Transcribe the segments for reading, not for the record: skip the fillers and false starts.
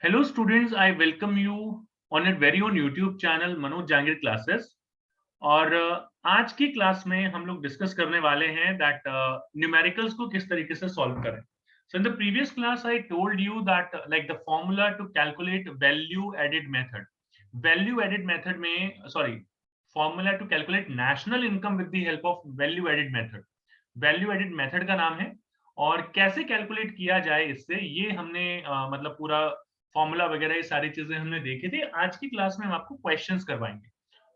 Hello students, I welcome you on your very own YouTube channel Manoj Jangir classes. और आज की class में हम लोग डिस्कस करने वाले हैं दैट न्यूमेरिकल्स को किस तरीके से सॉल्व करें। So in the previous class I told you that like the formula to calculate value added method में formula to calculate national income with the help of value added method का नाम है। और कैसे कैलकुलेट किया जाए इससे ये हमने मतलब पूरा फॉर्मूला वगैरह ये सारी चीजें हमने देखी थी। आज की क्लास में हम आपको क्वेश्चंस करवाएंगे।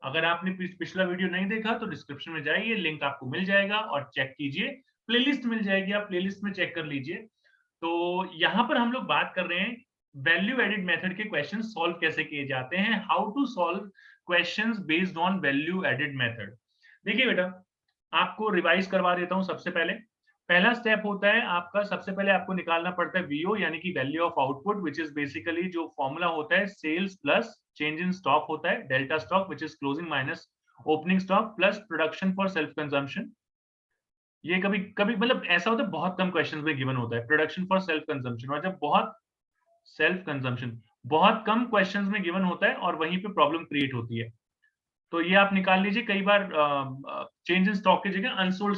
अगर आपने पिछला वीडियो नहीं देखा तो डिस्क्रिप्शन में जाइए, लिंक आपको मिल जाएगा और चेक कीजिए। प्लेलिस्ट मिल जाएगी, आप प्लेलिस्ट में चेक कर लीजिए। तो यहाँ पर हम लोग बात कर रहे हैं वैल्यू एडेड मेथड के क्वेश्चन सॉल्व कैसे किए जाते हैं, how to solve questions based on value added method. देखिए बेटा, आपको रिवाइज करवा देता हूँ। सबसे पहला स्टेप होता है आपका, सबसे पहले आपको निकालना पड़ता है वीओ यानी कि value of output, which is basically जो फॉर्मूला होता है sales plus change in stock होता है, delta stock which is closing minus opening stock plus production for self consumption. ये कभी कभी मतलब ऐसा होता है, बहुत कम क्वेश्चंस में गिवन होता है प्रोडक्शन फॉर सेल्फ कंजम्पशन। और जब बहुत कम क्वेश्चंस में गिवन होता है और वहीं पे प्रॉब्लम क्रिएट होती है। तो ये आप निकाल लीजिए। कई बार चेंज इन स्टॉक की जगह unsold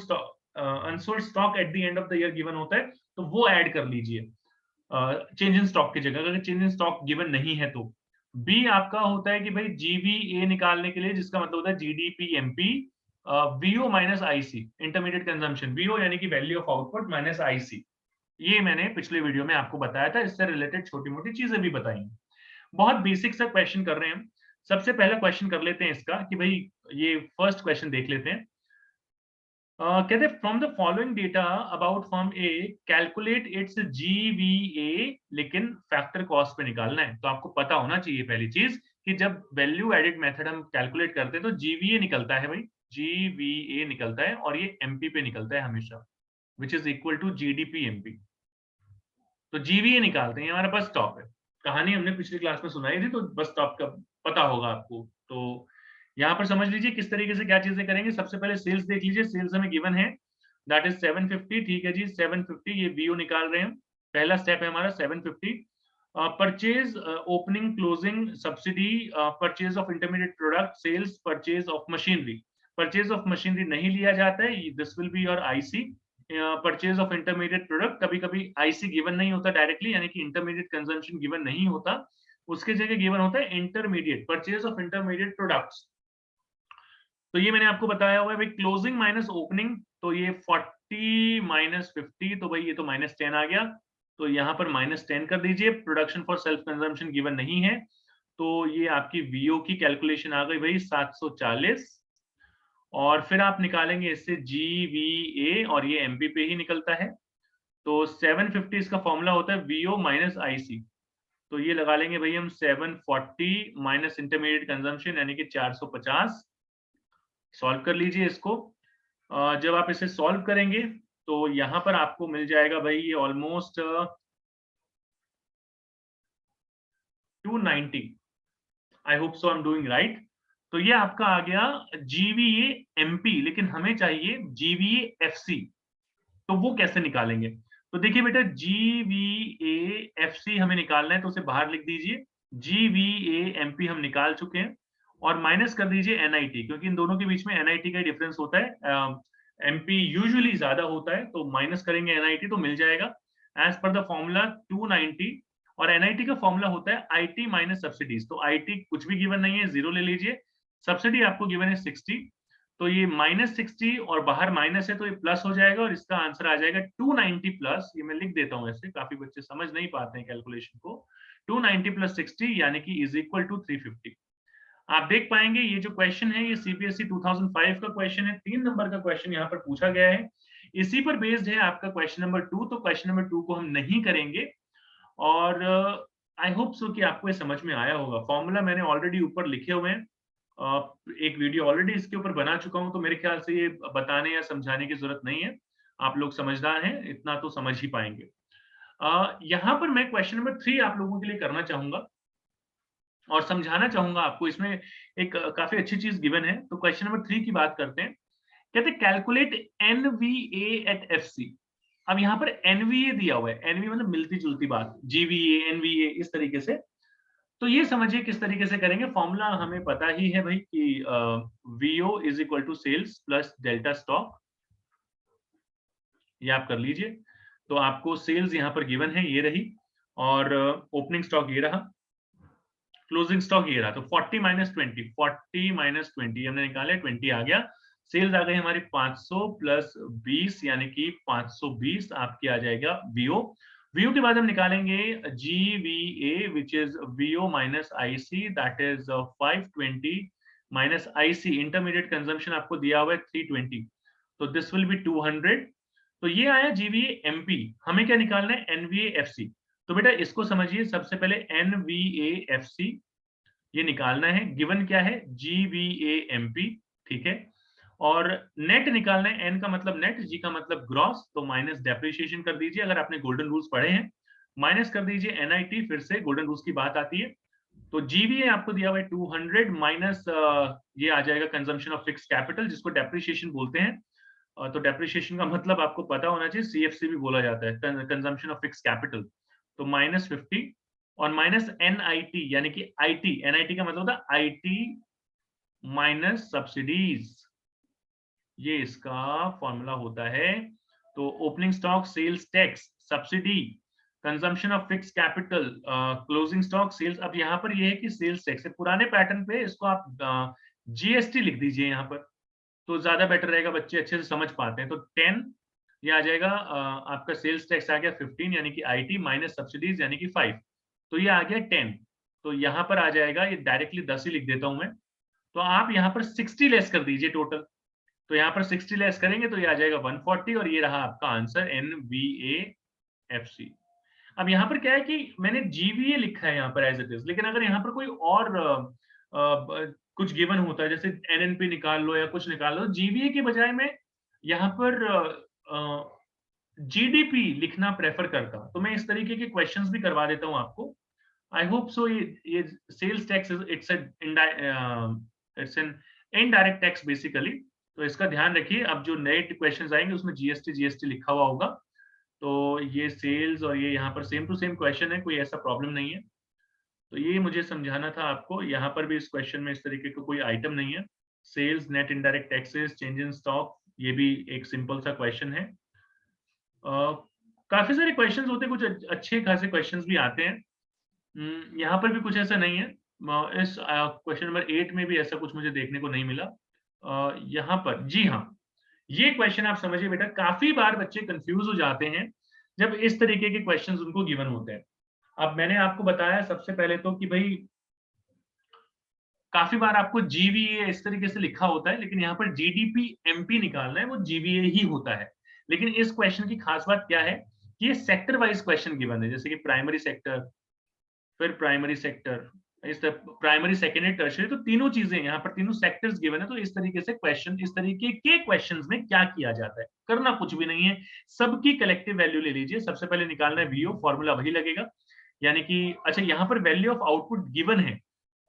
stock at the end of the year given होता है, तो वो ऐड कर लीजिए चेंज इन स्टॉक की जगह, अगर चेंज इन स्टॉक गिवन नहीं है तो। बी आपका होता है कि भाई जीवीए निकालने के लिए, जिसका मतलब होता है GDP MP VO minus IC intermediate consumption, VO यानी कि value of output minus IC. ये मैंने पिछले वीडियो में आपको बताया था, इससे रिलेटेड छोटी मोटी चीजें भी बताई। बहुत बेसिक सा क्वेश्चन कर रहे हैं हम। सबसे पहला क्वेश्चन कर लेते हैं इसका कि भाई ये फर्स्ट क्वेश्चन देख लेते हैं। कहते हैं from the following data about firm A calculate its GVA, लेकिन फैक्टर कॉस्ट पे निकालना है। तो आपको पता होना चाहिए पहली चीज कि जब वैल्यू एडेड मेथड हम कैलकुलेट करते हैं तो जीवीए निकलता है भाई, जीवीए निकलता है और ये एमपी पे निकलता है हमेशा, which is equal to GDP MP. तो जीवीए निकालते हैं, हमारा बस स्टॉप है। कहानी हमने पिछली क्लास में सुनाई थी, तो बस स्टॉप का पता होगा आपको। तो यहाँ पर समझ लीजिए किस तरीके से क्या चीजें करेंगे। सबसे पहले सेल्स देख लीजिए, सेल्स हमें गिवन है दैट इज 750। ठीक है जी, 750 ये वीओ निकाल रहे हैं। पहला स्टेप है हमारा 750। Purchase opening closing subsidy, purchase of intermediate product, sales, purchase of machinery. Purchase of machinery नहीं लिया जाता है, this will be your IC. Purchase of intermediate product, कभी कभी आईसी गिवन नहीं होता डायरेक्टली, यानी कि इंटरमीडिएट कंजम्पशन गिवन नहीं होता, उसके जगह गिवन होता है intermediate, purchase of intermediate products. तो ये मैंने आपको बताया हुआ है भाई। क्लोजिंग माइनस ओपनिंग, तो ये 40 माइनस 50, तो भाई ये तो माइनस 10 आ गया, तो यहाँ पर माइनस 10 कर दीजिए। Production for self consumption given नहीं है, तो ये आपकी वीओ की कैलकुलेशन आ गई भाई 740। और फिर आप निकालेंगे इससे जीवीए, और ये एमपी पे ही निकलता है। तो 750 इसका फॉर्मूला होता है वीओ माइनस आईसी। तो ये लगा लेंगे भाई हम 740 माइनस इंटरमीडिएट कंजम्पशन यानी कि 450। सॉल्व कर लीजिए इसको। जब आप इसे सॉल्व करेंगे तो यहाँ पर आपको मिल जाएगा भाई ये almost 290। I hope so I am doing right. तो ये आपका आ गया जीवीए एमपी, लेकिन हमें चाहिए जीवीए एफसी। तो वो कैसे निकालेंगे? तो देखिए बेटा, जीवीए एफसी हमें निकालना है, तो उसे बाहर लिख दीजिए। जीवीए एमपी हम निकाल चुके हैं, और माइनस कर दीजिए एनआईटी, क्योंकि इन दोनों के बीच में एनआईटी का डिफरेंस होता है। एमपी यूजुअली ज्यादा होता है, तो माइनस करेंगे एनआईटी तो मिल जाएगा एज पर द फॉर्मूला 290। और एनआईटी का फॉर्मूला होता है आईटी माइनस सब्सिडीज। तो आईटी कुछ भी गिवन नहीं है, जीरो ले लीजिए। सब्सिडी आपको गिवन है 60, तो ये माइनस 60 और बाहर माइनस है, तो ये प्लस हो जाएगा और इसका आंसर आ जाएगा 290 प्लस, ये मैं लिख देता हूं ऐसे, काफी बच्चे समझ नहीं पाते हैं कैलकुलेशन को। 290 प्लस 60 यानी कि इज इक्वल टू 350। आप देख पाएंगे ये जो क्वेश्चन है ये सीबीएसई 2005 का क्वेश्चन है, 3 नंबर का क्वेश्चन यहाँ पर पूछा गया है। इसी पर बेस्ड है आपका क्वेश्चन नंबर 2। तो क्वेश्चन नंबर 2 को हम नहीं करेंगे, और आई होप सो कि आपको ये समझ में आया होगा। फॉर्मूला मैंने ऑलरेडी ऊपर लिखे हुए हैं, एक वीडियो ऑलरेडी इसके ऊपर बना चुका हूं, तो मेरे ख्याल से ये बताने या समझाने की जरूरत नहीं है। आप लोग समझदार हैं, इतना तो समझ ही पाएंगे। यहाँ पर मैं क्वेश्चन नंबर 3 आप लोगों के लिए करना चाहूंगा और समझाना चाहूंगा आपको। इसमें एक काफी अच्छी चीज गिवन है, तो क्वेश्चन नंबर 3 की बात करते हैं। कहते हैं कैलकुलेट एनवीए एट एफसी। अब यहाँ पर एनवीए दिया हुआ है, एनवीए मतलब मिलती जुलती बात, जीवीए एनवीए इस तरीके से। तो ये समझिए किस तरीके से करेंगे। फॉर्मूला हमें पता ही है भाई कि VO is equal to sales plus delta stock, ये आप कर लीजिए। तो आपको सेल्स यहाँ पर गिवन है, ये रही, और ओपनिंग स्टॉक ये रहा, क्लोजिंग स्टॉक ये रहा। तो 40 माइनस 20, 40 माइनस 20 हमने निकाले, 20 आ गया। सेल्स आ गई हमारी 500 प्लस 20 यानी कि 520 आपकी आ जाएगा वीओ। वीओ के बाद हम निकालेंगे GVA which is VO minus IC, that is 520 minus IC, intermediate consumption आपको दिया हुआ है 320, तो दिस विल बी 200। तो ये आया जीवीए एमपी। हमें क्या निकालना है, एनवीए एफसी। तो बेटा इसको समझिए, सबसे पहले एनवीए एफसी ये निकालना है। गिवन क्या है, जीवीए एमपी, ठीक है। और नेट निकालना है, एन का मतलब नेट, जी का मतलब ग्रॉस, तो माइनस डेप्रिसिएशन कर दीजिए। अगर आपने गोल्डन रूल्स पढ़े हैं, माइनस कर दीजिए एनआईटी, फिर से गोल्डन रूल्स की बात आती है। तो जीवीए आपको दिया हुआ है 200 माइनस ये आ जाएगा कंजम्पशन ऑफ फिक्स कैपिटल, जिसको डेप्रिसिएशन बोलते हैं। तो डेप्रिसिएशन का मतलब आपको पता होना चाहिए, सीएफसी भी बोला जाता है, कंजम्पशन ऑफ फिक्स कैपिटल। तो माइनस 50 और माइनस एनआईटी यानी कि आईटी, एनआईटी का मतलब होता है आईटी माइनस सब्सिडीज, ये इसका फॉर्मूला होता है। तो opening stock sales tax subsidy, consumption of fix capital closing stock sales. अब यहाँ पर ये है कि सेल्स टैक्स है, पुराने पैटर्न पे इसको आप जीएसटी लिख दीजिए यहाँ पर, तो ज्यादा बेटर रहेगा, बच्चे अच्छे से समझ पाते हैं। तो 10 ये आ जाएगा, आपका सेल्स टैक्स आ गया 15 यानी कि आईटी माइनस सब्सिडीज यानी कि 5, तो ये आ गया 10। तो यहाँ पर आ जाएगा, ये डायरेक्टली 10 ही लिख देता हूं मैं। तो आप यहाँ पर 60 लेस कर दीजिए टोटल, तो यहाँ पर 60 लेस करेंगे तो ये आ जाएगा 140, और ये रहा आपका आंसर एनवीएएफसी। अब यहाँ पर क्या है कि मैंने जीवीए लिखा है यहाँ पर एज इट इज, लेकिन अगर यहाँ पर कोई और कुछ गिवन होता है, जैसे एनएनपी निकाल लो या कुछ निकाल लो, जीवीए के बजाय मैं यहाँ पर जीडीपी लिखना प्रेफर करता, तो मैं इस तरीके के क्वेश्चंस भी करवा देता हूँ आपको। I hope so. ये sales tax it's an indirect tax basically, तो इसका ध्यान रखिए। अब जो नए क्वेश्चंस आएंगे उसमें जीएसटी जीएसटी लिखा हुआ होगा। तो ये सेल्स और ये यहाँ पर सेम टू सेम क्वेश्चन है, कोई ऐसा प्रॉब्लम नहीं है। तो ये मुझे समझाना था आपको। यहाँ पर भी इस क्वेश्चन में इस तरीके का कोई आइटम नहीं है। Sales, net indirect taxes, change in stock, ये भी एक सिंपल सा क्वेश्चन है। काफी सारे क्वेश्चंस होते हैं, कुछ अच्छे खासे क्वेश्चंस भी आते हैं। यहाँ पर भी कुछ ऐसा नहीं है। इस क्वेश्चन नंबर 8 में भी ऐसा कुछ मुझे देखने को नहीं मिला। यहाँ पर जी हाँ, ये क्वेश्चन आप समझिए बेटा, काफी बार बच्चे कंफ्यूज हो जाते हैं जब इस तरीके के क्वेश्चंस उनको गिवन होते हैं। अब मैंने आपको बताया सबसे पहले तो कि भाई काफी बार आपको जीवीए इस तरीके से लिखा होता है, लेकिन यहाँ पर जीडीपी एमपी निकालना है, वो जीवीए ही होता है। लेकिन इस क्वेश्चन की खास बात क्या है कि ये सेक्टर वाइज क्वेश्चन गिवन है, जैसे कि प्राइमरी सेक्टर, फिर प्राइमरी सेक्टर, इस प्राइमरी सेकेंडरी टर्शियरी, तो तीनों चीजें यहाँ पर, तीनों सेक्टर्स गिवन है। तो इस तरीके से क्वेश्चन, इस तरीके के क्वेश्चंस में क्या किया जाता है, करना कुछ भी नहीं है, सबकी कलेक्टिव वैल्यू ले लीजिए। सबसे पहले निकालना है वीओ, फॉर्मूला वही लगेगा, यानी कि अच्छा यहाँ पर वैल्यू ऑफ आउटपुट गिवन है,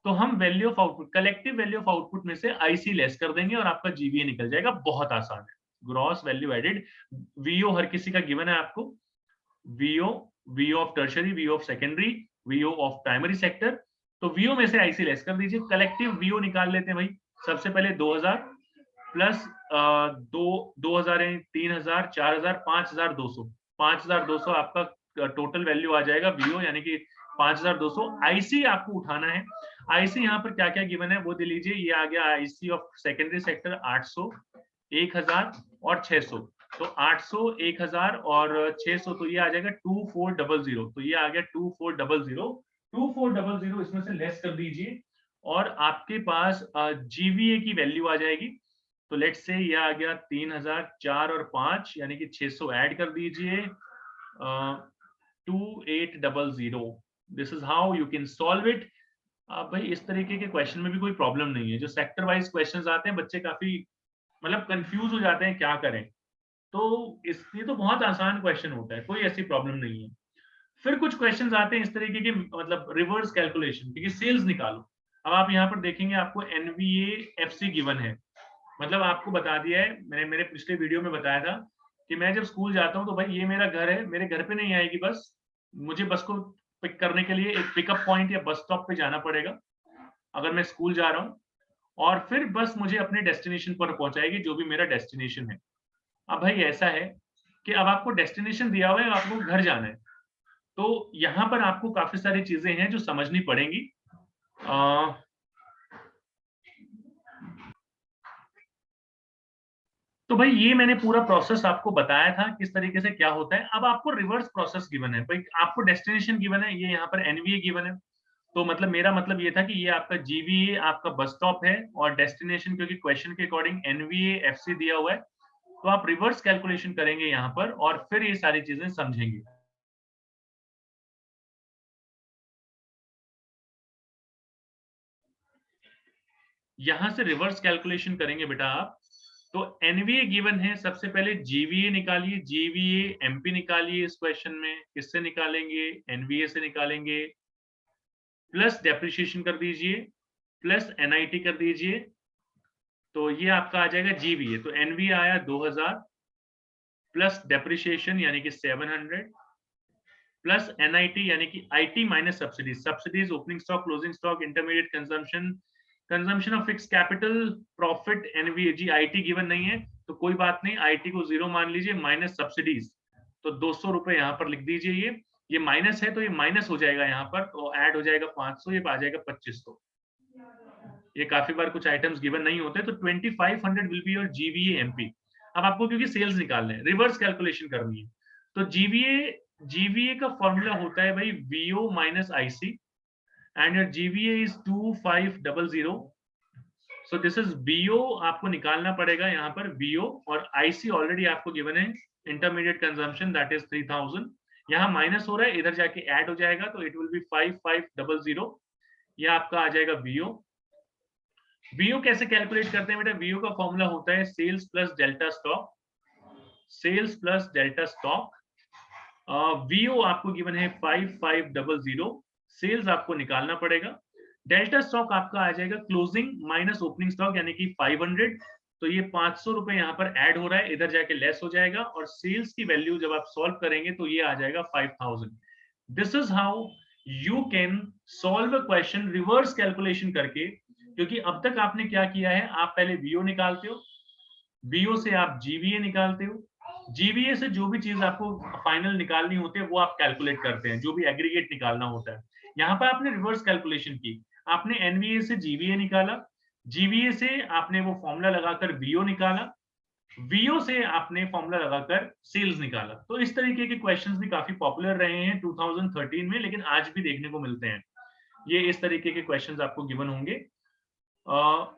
तो हम value of output, collective value of output में से आईसी लेस कर देंगे और आपका जीवीए निकल जाएगा। बहुत आसान है, ग्रॉस वैल्यू एडेड। वीओ हर किसी का गिवन है आपको, VO, VO of tertiary, VO of secondary, VO of primary sector. तो वीओ में से आईसी लेस कर दीजिए, कलेक्टिव वीओ निकाल लेते हैं भाई। सबसे पहले 2000 प्लस 2000 है, 3000, 4000, 5200, 5200 आपका टोटल वैल्यू आ जाएगा वीओ, यानी कि 5200। आईसी आपको उठाना है। आईसी यहाँ पर क्या क्या गिवन है वो दे लीजिए। ये आ गया आईसी ऑफ सेकेंडरी सेक्टर 800, 1000 और 600। तो 800, 1000 और 600, तो ये आ जाएगा 2400। तो ये आ गया 2400, 2400 इसमें से लेस कर दीजिए और आपके पास जीवीए की वैल्यू आ जाएगी। तो लेट्स से ये आ गया 3000, 4 और 5 यानी कि 600 ऐड कर दीजिए, 2800। This is how you can solve it. भाई इस तरीके के क्वेश्चन में भी कोई प्रॉब्लम नहीं है। जो सेक्टर वाइज क्वेश्चंस आते हैं, बच्चे काफी मतलब कंफ्यूज हो जाते हैं क्या करें, तो इसलिए तो बहुत आसान क्वेश्चन होता है, कोई ऐसी प्रॉब्लम नहीं है। फिर कुछ क्वेश्चंस आते हैं इस तरीके के, मतलब रिवर्स कैलकुलेशन, क्योंकि सेल्स निकालो। अब आप यहाँ पर देखेंगे आपको एनवीए एफसी गिवन है, मतलब आपको बता दिया है, मैंने मेरे पिछले वीडियो में बताया था कि मैं जब स्कूल जाता हूँ तो भाई ये मेरा घर है, मेरे घर पे नहीं आएगी बस, मुझे बस को पिक करने के लिए एक पिकअप पॉइंट या बस स्टॉप पे जाना पड़ेगा अगर मैं स्कूल जा रहा हूँ, और फिर बस मुझे अपने डेस्टिनेशन पर पहुंचाएगी जो भी मेरा डेस्टिनेशन है। अब भाई ऐसा है कि अब आपको डेस्टिनेशन दिया हुआ है, आपको घर जाना है, तो यहाँ पर आपको काफी सारी चीजें हैं जो समझनी पड़ेंगी। तो भाई ये मैंने पूरा प्रोसेस आपको बताया था किस तरीके से क्या होता है। अब आपको रिवर्स प्रोसेस गिवन है भाई, आपको डेस्टिनेशन गिवन है, ये यहाँ पर एनवीए गिवन है, तो मतलब मेरा मतलब ये था कि ये आपका जीवीए आपका बस स्टॉप है, और डेस्टिनेशन क्योंकि क्वेश्चन के अकॉर्डिंग एनवीए एफसी दिया हुआ है, तो आप रिवर्स कैलकुलेशन करेंगे यहाँ पर और फिर ये सारी चीजें समझेंगे। यहां से रिवर्स कैलकुलेशन करेंगे बेटा आप, तो एनवीए गिवन है, सबसे पहले जीवीए निकालिए, जीवीए एमपी निकालिए, इस क्वेश्चन में किससे निकालेंगे, एनवीए से निकालेंगे, प्लस डेप्रिसिएशन कर दीजिए, प्लस एनआईटी कर दीजिए, तो ये आपका आ जाएगा जीवीए, तो एनवीए आया 2000 प्लस डेप्रिसिएशन यानी कि 700 प्लस एनआईटी यानी कि IT minus subsidies, subsidies opening stock, closing stock, intermediate consumption, consumption of fix capital, profit, NVAG, IT given नहीं है तो कोई बात नहीं, आईटी को 0 मान लीजिए, माइनस सब्सिडीज, तो 200 रुपए यहाँ पर लिख दीजिए, ये माइनस है तो ये माइनस हो जाएगा यहाँ पर, तो ऐड हो जाएगा 500, ये आ जाएगा 2500। ये काफी बार कुछ आइटम्स गिवन नहीं होते, तो 2500 will be your GVA MP. अब आपको क्योंकि सेल्स निकालने हैं, रिवर्स कैलकुलेशन करनी है, तो जीवीए का फॉर्मूला होता है भाई VO minus IC, and your GVA is 2500, so this is VO, आपको निकालना पड़ेगा यहाँ पर बीओ, और आईसी ऑलरेडी आपको गिवन है, इंटरमीडिएट कंजम्पशन दैट इज 3000, यहाँ माइनस हो रहा है, इधर जाके ऐड हो जाएगा, तो इट विल बी 5500, ये आपका आ जाएगा बीओ। बीओ कैसे कैलकुलेट करते हैं बेटा, बीओ का फॉर्मूला होता है sales plus delta stock, sales plus delta stock, VO आपको गिवन है 5500, सेल्स आपको निकालना पड़ेगा, डेल्टा स्टॉक आपका आ जाएगा क्लोजिंग माइनस ओपनिंग स्टॉक यानी कि 500, तो ये 500 रुपए यहाँ पर ऐड हो रहा है, इधर जाके लेस हो जाएगा, और सेल्स की वैल्यू जब आप सॉल्व करेंगे तो ये आ जाएगा 5000। This is how you can solve a question reverse calculation करके, क्योंकि अब तक आपने क्या किया है, आप पहले वीओ निकालते हो, वीओ से आप जीवीए निकालते हो, जीवीए से जो भी चीज आपको फाइनल निकालनी होती है वो आप कैलकुलेट करते हैं, जो भी एग्रीगेट निकालना होता है। यहाँ पर आपने रिवर्स कैलकुलेशन की, आपने एनवीए से जीवीए निकाला, जीवीए से आपने वो फॉर्मूला लगाकर वीओ निकाला, वीओ से आपने फॉर्मूला लगाकर सेल्स निकाला। तो इस तरीके के क्वेश्चंस भी काफी पॉपुलर रहे हैं 2013 में, लेकिन आज भी देखने को मिलते हैं, ये इस तरीके के क्वेश्चंस आपको गिवन होंगे।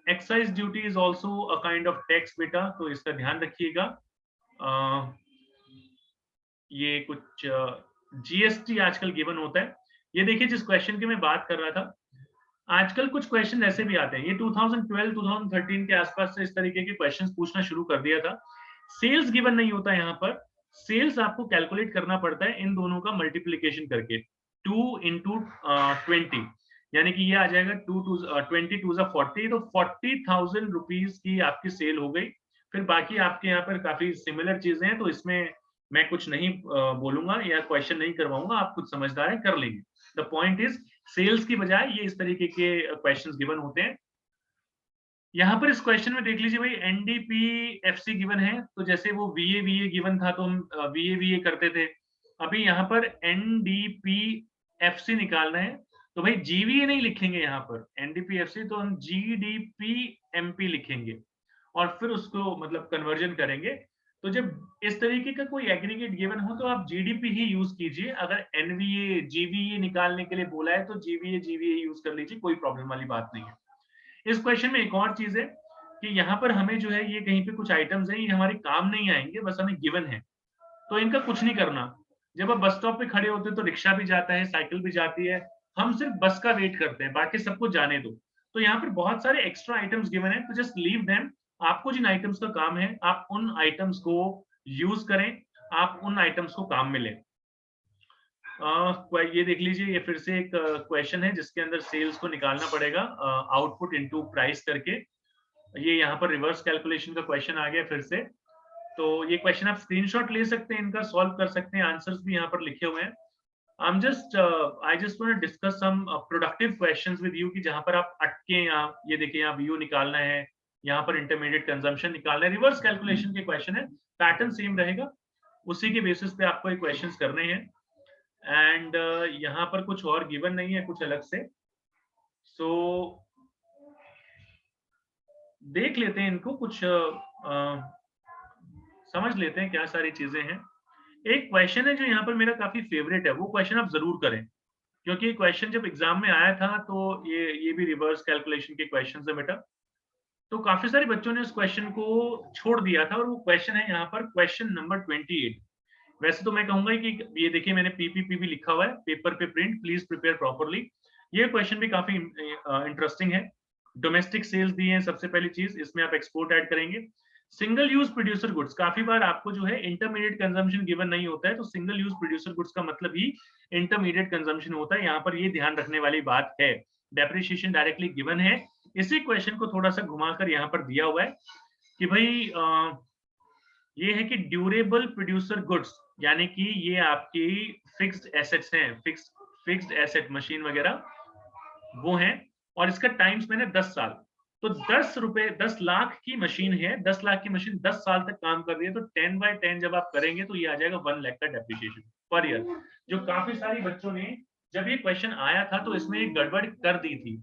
Excise duty is also a kind of tax बेटा, तो इसका ध्यान रखिएगा। ये कुछ जीएसटी आजकल गिवन होता है, ये देखिए जिस क्वेश्चन की मैं बात कर रहा था, आजकल कुछ क्वेश्चन ऐसे भी आते हैं, ये 2012-2013 के आसपास से इस तरीके के क्वेश्चंस पूछना शुरू कर दिया था। सेल्स गिवन नहीं होता यहाँ पर, सेल्स आपको कैलकुलेट करना पड़ता है इन दोनों का मल्टीप्लीकेशन करके, 2 into 20, यानी कि ये आ जाएगा 20 टू 40, तो 40,000 रुपीज की आपकी सेल हो गई। फिर बाकी आपके यहाँ पर काफी सिमिलर चीजें हैं, तो इसमें मैं कुछ नहीं बोलूंगा या क्वेश्चन नहीं करवाऊंगा, आप कुछ समझदार है कर लेंगे। द पॉइंट इज सेल्स की बजाय ये इस तरीके के क्वेश्चंस गिवन होते हैं। यहाँ पर इस क्वेश्चन में देख लीजिए भाई, एनडीपीएफसी गिवन है, तो जैसे वो वीए गिवन था तो हम वीए करते थे, अभी यहाँ पर एनडीपीएफसी निकालना है, तो भाई जीवीए नहीं लिखेंगे यहाँ पर एनडीपीएफसी, तो हम जीडीपीएमपी लिखेंगे और फिर उसको मतलब कन्वर्जन करेंगे। तो जब इस तरीके का कोई एग्रीगेट गिवन हो तो आप जीडीपी ही यूज कीजिए, अगर एनवीए जीवीए निकालने के लिए बोला है तो जीवीए यूज कर लीजिए, कोई प्रॉब्लम वाली बात नहीं है। इस क्वेश्चन में एक और चीज है कि यहाँ पर हमें जो है ये कहीं पे कुछ आइटम्स हैं, ये हमारे काम नहीं आएंगे, बस हमें गिवन है तो इनका कुछ नहीं करना। जब आप बस स्टॉप पे खड़े होते हैं तो रिक्शा भी जाता है, साइकिल भी जाती है, हम सिर्फ बस का वेट करते हैं, बाकी सबको जाने दो। तो यहाँ पर बहुत सारे एक्स्ट्रा आइटम्स गिवन है, तो जस्ट लीव देम, आपको जिन आइटम्स का काम है आप उन आइटम्स को यूज करें, आप उन आइटम्स को काम में लें। ये देख लीजिए, ये फिर से एक क्वेश्चन है जिसके अंदर सेल्स को निकालना पड़ेगा आउटपुट इनटू प्राइस करके, ये यहाँ पर रिवर्स कैलकुलेशन का क्वेश्चन आ गया फिर से। तो ये क्वेश्चन आप स्क्रीनशॉट ले सकते हैं, इनका सॉल्व कर सकते हैं, आंसर्स भी यहाँ पर लिखे हुए हैं। I just want to discuss some productive questions with you कि जहाँ पर आप अटके, यहाँ ये देखिए, यहाँ वीयू निकालना है, यहाँ पर इंटरमीडिएट कंजम्पशन निकालना है, रिवर्स कैलकुलेशन के क्वेश्चन है, पैटर्न सेम रहेगा, उसी के बेसिस पे आपको ये क्वेश्चंस करने हैं। एंड यहाँ पर कुछ और गिवन नहीं है कुछ अलग से, सो देख लेते हैं इनको, कुछ समझ लेते हैं क्या सारी चीजें हैं। एक क्वेश्चन है जो यहाँ पर मेरा काफी फेवरेट है, वो क्वेश्चन आप जरूर करें, क्योंकि ये क्वेश्चन जब एग्जाम में आया था तो ये भी रिवर्स कैलकुलेशन के क्वेश्चन है बेटा। तो काफी सारे बच्चों ने उस क्वेश्चन को छोड़ दिया था, और वो क्वेश्चन है यहाँ पर क्वेश्चन नंबर 28। वैसे तो मैं कहूंगा कि ये देखिए मैंने पीपीपी भी लिखा हुआ है, पेपर पे प्रिंट, प्लीज प्रिपेयर प्रॉपरली। ये क्वेश्चन भी काफी इंटरेस्टिंग है। डोमेस्टिक सेल्स दी है सबसे पहली चीज, इसमें आप एक्सपोर्ट ऐड करेंगे। सिंगल यूज प्रोड्यूसर गुड्स, काफी बार आपको जो है इंटरमीडिएट कंजम्पशन गिवन नहीं होता है, तो सिंगल यूज प्रोड्यूसर गुड्स का मतलब ही इंटरमीडिएट कंजम्पशन होता है, यहाँ पर ये ध्यान रखने वाली बात है। डेप्रिसिएशन डायरेक्टली गिवन है, इसी क्वेश्चन को थोड़ा सा घुमाकर यहाँ पर दिया हुआ है कि भाई ये है कि ड्यूरेबल प्रोड्यूसर गुड्स, यानी कि ये आपकी फिक्स्ड एसेट्स हैं, फिक्स्ड एसेट मशीन वगैरह वो हैं, और इसका टाइम्स मैंने 10 साल, तो 10 लाख की मशीन है, 10 लाख की मशीन 10 साल तक काम कर रही है, तो 10/10 जब आप करेंगे तो ये आ जाएगा 1 लाख का डेप्रिसिएशन पर ईयर। जो काफी सारी बच्चों ने, जब ये क्वेश्चन आया था तो इसमें एक गड़बड़ कर दी थी।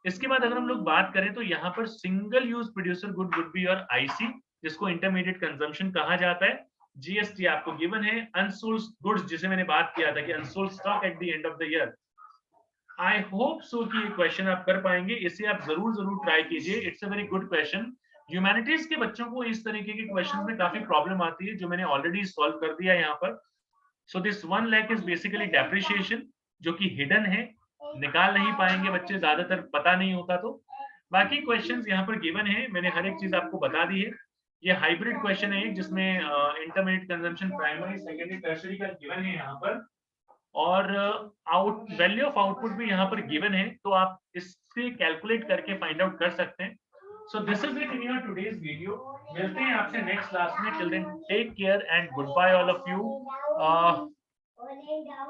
इसके बाद अगर हम लोग बात करें तो यहाँ पर single use producer good would be और आईसी, जिसको इंटरमीडिएट कंजम्पशन कहा जाता है। जीएसटी आपको गिवन है। अनसोल्ड गुड्स, जिसे मैंने बात किया था कि unsold stock at the end of the year, I hope सो कि ये क्वेश्चन आप कर पाएंगे, इसे आप जरूर ट्राई कीजिए, it's a very good question. Humanities के बच्चों को इस तरीके के क्वेश्चन में काफी प्रॉब्लम आती है, जो मैंने ऑलरेडी सॉल्व कर दिया यहाँ पर। So this 1 lakh is basically depreciation, जो कि हिडन है, निकाल नहीं पाएंगे बच्चे, ज्यादातर पता नहीं होता। तो बाकी क्वेश्चंस यहाँ पर गिवन है, मैंने हर एक चीज आपको बता दी है। ये हाइब्रिड क्वेश्चन है जिसमें intermediate consumption, primary, secondary, tertiary का गिवन है यहाँ पर, और वैल्यू ऑफ आउटपुट भी यहाँ पर गिवन है, तो आप इससे कैलकुलेट करके फाइंड आउट कर सकते हैं। So this is it in your today's video. मिलते हैं आपसे नेक्स्ट क्लास में। Till then take care and good bye all of you.